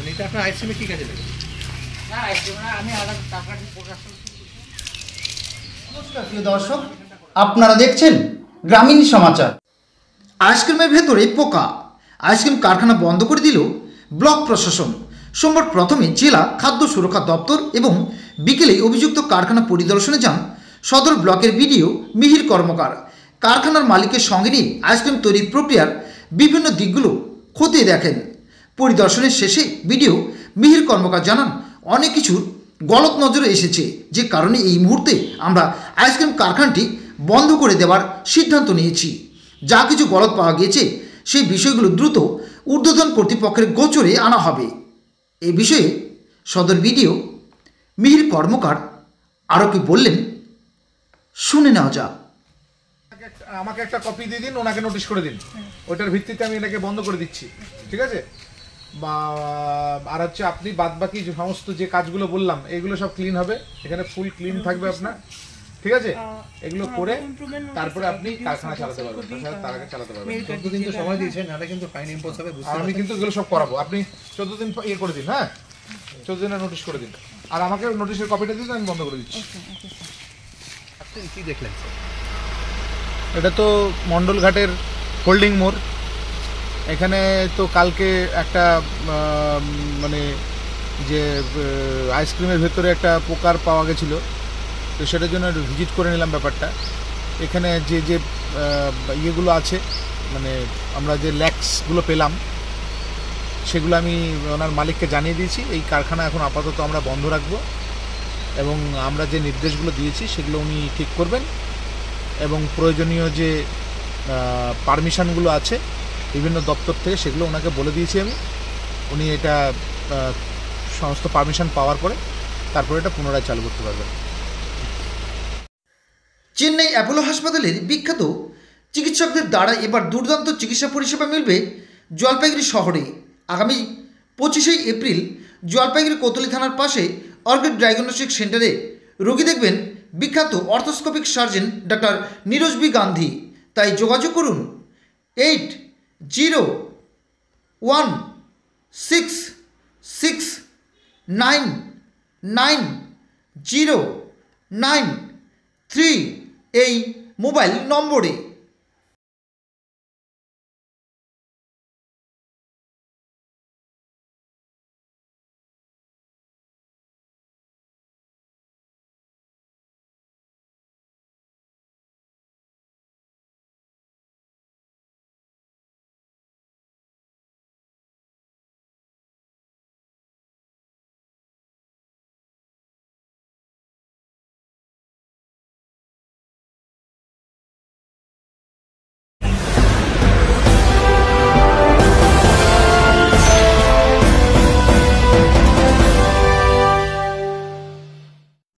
মানে এটা আপনার আইসক্রিমে কি কাজে লাগে? না আইসক্রিম না, আমি আলাদা টাকা প্রকাশন। নমস্কার প্রিয় দর্শক, আপনারা দেখছেন গ্রামীণ সমাচার। আইসক্রিমের ভেতরে পোকা, আইসক্রিম কারখানা বন্ধ করে দিল ব্লক প্রশাসন। সোমবার প্রথমে জেলা খাদ্য সুরক্ষা দপ্তর এবং বিকেলে অভিযুক্ত কারখানা পরিদর্শনে যান সদর ব্লকের বিডিও মিহির কর্মকার। কারখানার মালিকের সঙ্গে নিয়ে আইসক্রিম তৈরির প্রক্রিয়ার বিভিন্ন দিকগুলো খতিয়ে দেখেন। পরিদর্শনের শেষে বিডিও মিহির কর্মকার জানান, অনেক কিছুর গলত নজরে এসেছে, যে কারণে এই মুহূর্তে আমরা আইসক্রিম কারখানাটি বন্ধ করে দেওয়ার সিদ্ধান্ত নিয়েছি। যা কিছু গলত পাওয়া গিয়েছে সেই বিষয়গুলো দ্রুত ঊর্ধ্বতন কর্তৃপক্ষের গোচরে আনা হবে। এ বিষয়ে সদর বিডিও মিহির কর্মকার আরও কি বললেন, শুনে নেওয়া যাক। আমাকে একটা কপি দিয়ে দিন, ওনাকে নোটিশ করে দিন, ওইটার ভিত্তিতে আমি এটাকে বন্ধ করে দিচ্ছি, ঠিক আছে? বা আর হচ্ছে আপনি বাদ বাকি যে সমস্ত যে কাজগুলো বললাম এগুলো সব ক্লিন হবে, এখানে ফুল ক্লিন থাকবে আপনার, ঠিক আছে? এগুলো করে তারপরে আপনি কারখানা চালাতে পারবেন, তার আগে চালাতে পারবেন। 14 দিন তো সময় দিয়েছেন, নাহলে কিন্তু ফাইন ইম্পোজ হবে। আমি কিন্তু এগুলো সব করাবো, আপনি 14 দিন ইয়ে করে দিন, হ্যাঁ 14 দিনের নোটিশ করে দিন, আর আমাকে নোটিশের কপিটা দিন, আমি বন্ধ করে দিচ্ছি। আপনি কি দেখলেন? এটা তো মণ্ডলঘাটের হোল্ডিং মোড়। এখানে তো কালকে একটা মানে যে আইসক্রিমের ভেতরে একটা পোকার পাওয়া গেছিলো, তো সেটার জন্য একটু ভিজিট করে নিলাম ব্যাপারটা। এখানে যে যে ইয়েগুলো আছে, মানে আমরা যে ল্যাক্সগুলো পেলাম সেগুলো আমি ওনার মালিককে জানিয়ে দিয়েছি। এই কারখানা এখন আপাতত আমরা বন্ধ রাখবো এবং আমরা যে নির্দেশগুলো দিয়েছি সেগুলো উনি ঠিক করবেন এবং প্রয়োজনীয় যে পারমিশনগুলো আছে বিভিন্ন দপ্তর থেকে সেগুলো ওনাকে বলে দিয়েছি আমি। উনি এটা সমস্ত পারমিশন পাওয়ার পরে তারপরে এটা পুনরায় চালু করতে পারবেন। চেন্নাই অ্যাপোলো হাসপাতালের বিখ্যাত চিকিৎসকদের দ্বারা এবার দুর্দান্ত চিকিৎসা পরিষেবা মিলবে জলপাইগুড়ি শহরে। আগামী 25শে এপ্রিল জলপাইগুড়ি কোতোয়ালি থানার পাশে অর্কিড ডায়াগনস্টিক সেন্টারে রোগী দেখবেন বিখ্যাত arthroscopic surgeon doctor Neeraj B Gandhi. তাই যোগাযোগ করুন 8016699093 এই মোবাইল নম্বরে।